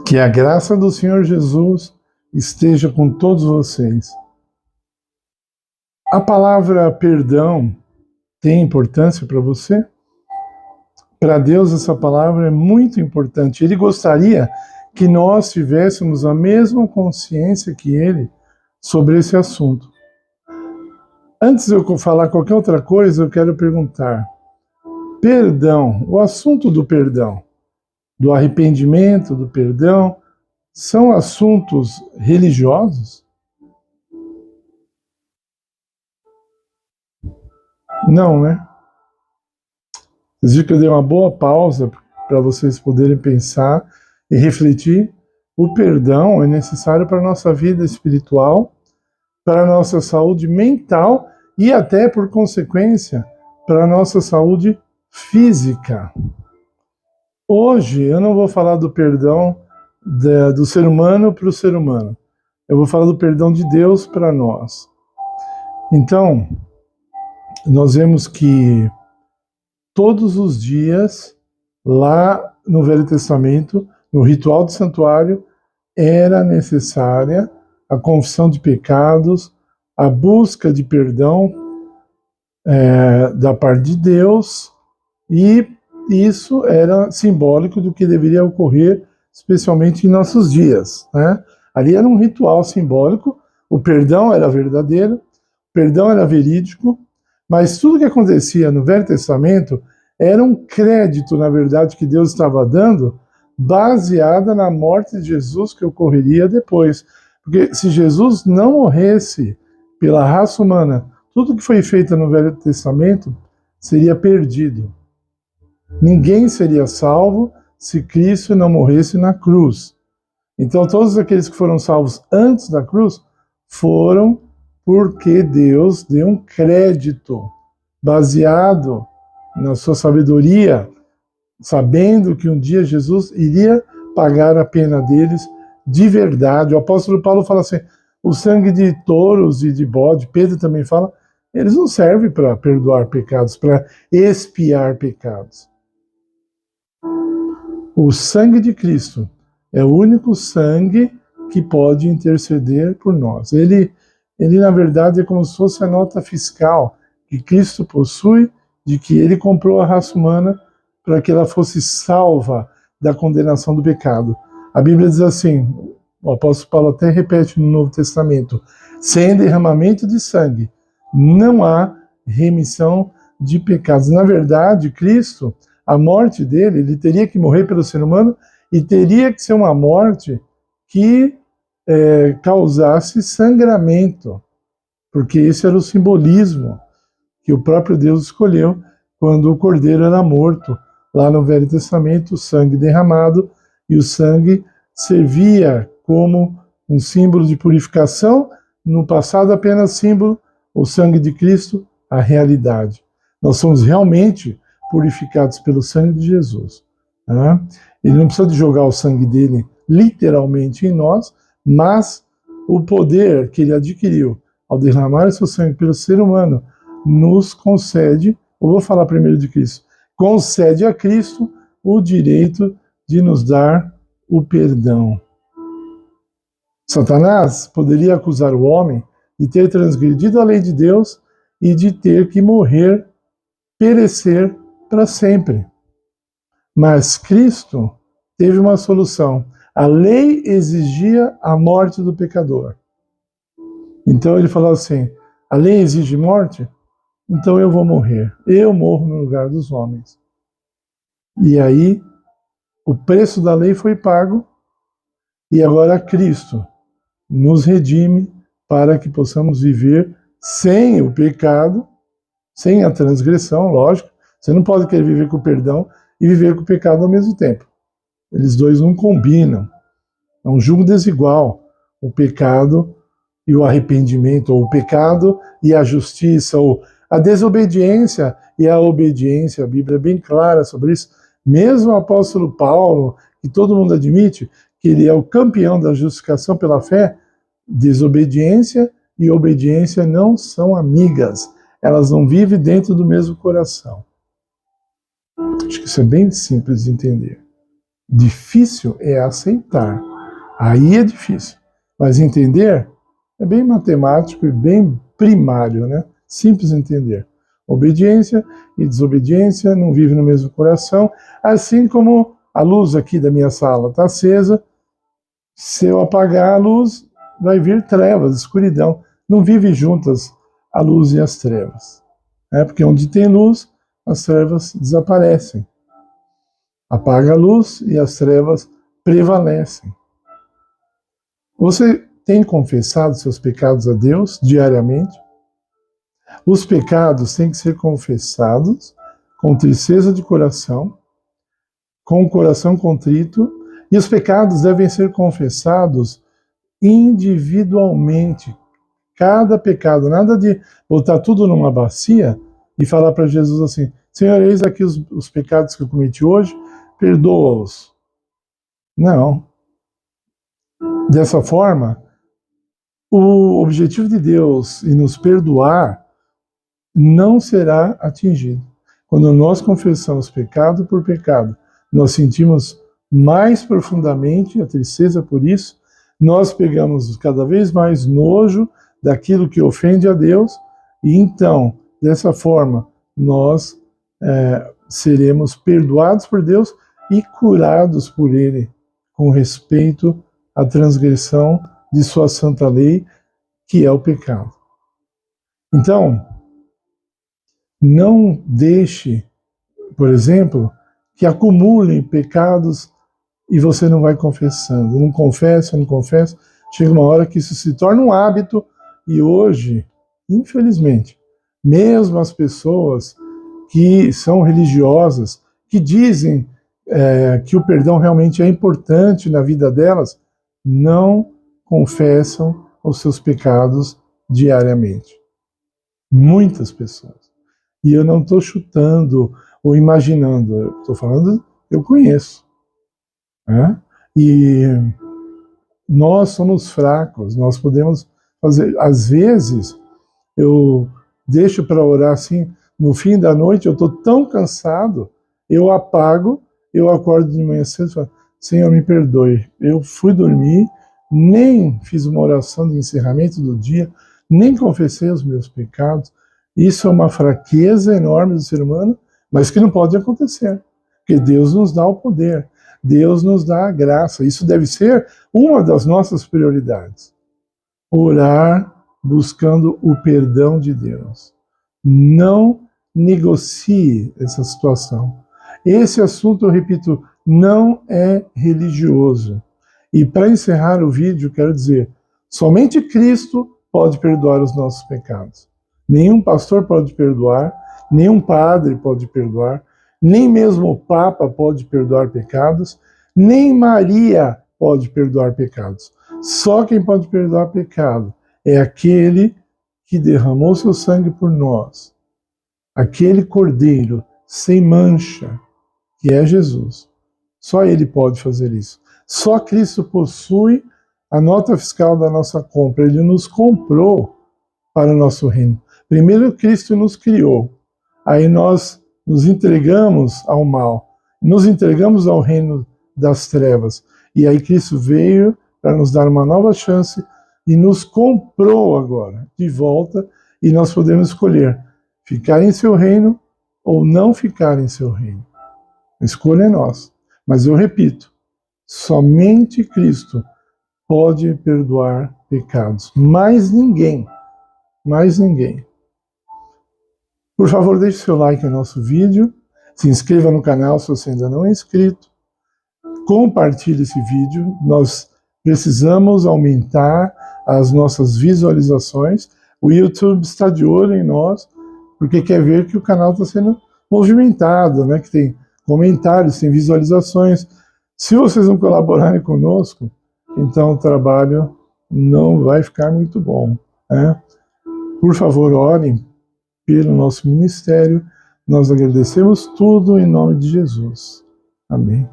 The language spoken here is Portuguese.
Que a graça do Senhor Jesus esteja com todos vocês. A palavra perdão tem importância para você? Para Deus essa palavra é muito importante. Ele gostaria que nós tivéssemos a mesma consciência que Ele sobre esse assunto. Antes de eu falar qualquer outra coisa, eu quero perguntar: perdão, o assunto do perdão, do arrependimento, do perdão, são assuntos religiosos? Não, né? Vocês viram que eu dei uma boa pausa para vocês poderem pensar e refletir. O perdão é necessário para a nossa vida espiritual, para a nossa saúde mental e até, por consequência, para a nossa saúde física. Hoje eu não vou falar do perdão do ser humano para o ser humano. Eu vou falar do perdão de Deus para nós. Então, nós vemos que todos os dias, lá no Velho Testamento, no ritual do santuário, era necessária a confissão de pecados, a busca de perdão da parte de Deus, e isso era simbólico do que deveria ocorrer, especialmente em nossos dias, né? Ali era um ritual simbólico, o perdão era verdadeiro, o perdão era verídico, mas tudo que acontecia no Velho Testamento era um crédito, na verdade, que Deus estava dando, baseada na morte de Jesus que ocorreria depois. Porque se Jesus não morresse pela raça humana, tudo que foi feito no Velho Testamento seria perdido. Ninguém seria salvo se Cristo não morresse na cruz. Então todos aqueles que foram salvos antes da cruz foram porque Deus deu um crédito baseado na sua sabedoria, sabendo que um dia Jesus iria pagar a pena deles de verdade. O apóstolo Paulo fala assim: o sangue de touros e de bode, Pedro também fala, eles não servem para perdoar pecados, para expiar pecados. O sangue de Cristo é o único sangue que pode interceder por nós. Ele na verdade, é como se fosse a nota fiscal que Cristo possui, de que ele comprou a raça humana para que ela fosse salva da condenação do pecado. A Bíblia diz assim, o apóstolo Paulo até repete no Novo Testamento: sem derramamento de sangue não há remissão de pecados. Na verdade, Cristo, a morte dele, ele teria que morrer pelo ser humano e teria que ser uma morte que causasse sangramento, porque esse era o simbolismo que o próprio Deus escolheu quando o cordeiro era morto. Lá no Velho Testamento, o sangue derramado, e o sangue servia como um símbolo de purificação, no passado apenas símbolo, o sangue de Cristo, a realidade. Nós somos realmente purificados pelo sangue de Jesus. Né? Ele não precisa de jogar o sangue dele literalmente em nós, mas o poder que ele adquiriu ao derramar o seu sangue pelo ser humano nos concede, eu vou falar primeiro de Cristo, concede a Cristo o direito de nos dar o perdão. Satanás poderia acusar o homem de ter transgredido a lei de Deus e de ter que morrer, perecer para sempre. Mas Cristo teve uma solução. A lei exigia a morte do pecador. Então ele falou assim: a lei exige morte? Então eu vou morrer. Eu morro no lugar dos homens. E aí, o preço da lei foi pago, e agora Cristo nos redime para que possamos viver sem o pecado, sem a transgressão, lógico. Você não pode querer viver com o perdão e viver com o pecado ao mesmo tempo. Eles dois não combinam. É um jugo desigual. O pecado e o arrependimento, ou o pecado e a justiça, ou a desobediência e a obediência. A Bíblia é bem clara sobre isso. Mesmo o apóstolo Paulo, que todo mundo admite que ele é o campeão da justificação pela fé, desobediência e obediência não são amigas. Elas não vivem dentro do mesmo coração. Acho que isso é bem simples de entender. Difícil é aceitar. Aí é difícil. Mas entender é bem matemático e bem primário, né? Simples de entender. Obediência e desobediência não vivem no mesmo coração, assim como a luz aqui da minha sala está acesa. Se eu apagar a luz, vai vir trevas, escuridão. Não vivem juntas a luz e as trevas. Porque onde tem luz, as trevas desaparecem. Apaga a luz e as trevas prevalecem. Você tem confessado seus pecados a Deus diariamente? Os pecados têm que ser confessados com tristeza de coração, com o coração contrito, e os pecados devem ser confessados individualmente. Cada pecado, nada de botar tudo numa bacia e falar para Jesus assim: Senhor, eis aqui os pecados que eu cometi hoje, perdoa-os. Não. Dessa forma, o objetivo de Deus em nos perdoar não será atingido. Quando nós confessamos pecado por pecado, nós sentimos mais profundamente a tristeza por isso, nós pegamos cada vez mais nojo daquilo que ofende a Deus, e então, dessa forma, nós seremos perdoados por Deus e curados por Ele, com respeito à transgressão de sua santa lei, que é o pecado. Então, não deixe, por exemplo, que acumulem pecados e você não vai confessando. Não confessa. Chega uma hora que isso se torna um hábito, e hoje, infelizmente, mesmo as pessoas que são religiosas, que dizem que o perdão realmente é importante na vida delas, não confessam os seus pecados diariamente. Muitas pessoas. E eu não estou chutando ou imaginando, eu estou falando, eu conheço. E nós somos fracos, nós podemos fazer. Às vezes, eu deixo para orar assim, no fim da noite, eu estou tão cansado, eu apago, eu acordo de manhã cedo e falo: Senhor, me perdoe, eu fui dormir, nem fiz uma oração de encerramento do dia, nem confessei os meus pecados. Isso é uma fraqueza enorme do ser humano, mas que não pode acontecer, porque Deus nos dá o poder, Deus nos dá a graça. Isso deve ser uma das nossas prioridades. Orar buscando o perdão de Deus. Não negocie essa situação. Esse assunto, eu repito, não é religioso. E para encerrar o vídeo, quero dizer, somente Cristo pode perdoar os nossos pecados. Nenhum pastor pode perdoar, nenhum padre pode perdoar, nem mesmo o Papa pode perdoar pecados, nem Maria pode perdoar pecados. Só quem pode perdoar pecado é aquele que derramou seu sangue por nós, aquele Cordeiro sem mancha, que é Jesus. Só Ele pode fazer isso. Só Cristo possui a nota fiscal da nossa compra. Ele nos comprou para o nosso reino. Primeiro Cristo nos criou, aí nós nos entregamos ao mal, nos entregamos ao reino das trevas, e aí Cristo veio para nos dar uma nova chance e nos comprou agora de volta, e nós podemos escolher ficar em seu reino ou não ficar em seu reino. A escolha é nossa. Mas eu repito, somente Cristo pode perdoar pecados. Mais ninguém. Mais ninguém. Por favor, deixe seu like no nosso vídeo, se inscreva no canal se você ainda não é inscrito, compartilhe esse vídeo, nós precisamos aumentar as nossas visualizações, o YouTube está de olho em nós, porque quer ver que o canal está sendo movimentado, né? Que tem comentários, tem visualizações. Se vocês não colaborarem conosco, então o trabalho não vai ficar muito bom, né? Por favor, orem pelo nosso ministério. Nós agradecemos tudo em nome de Jesus. Amém.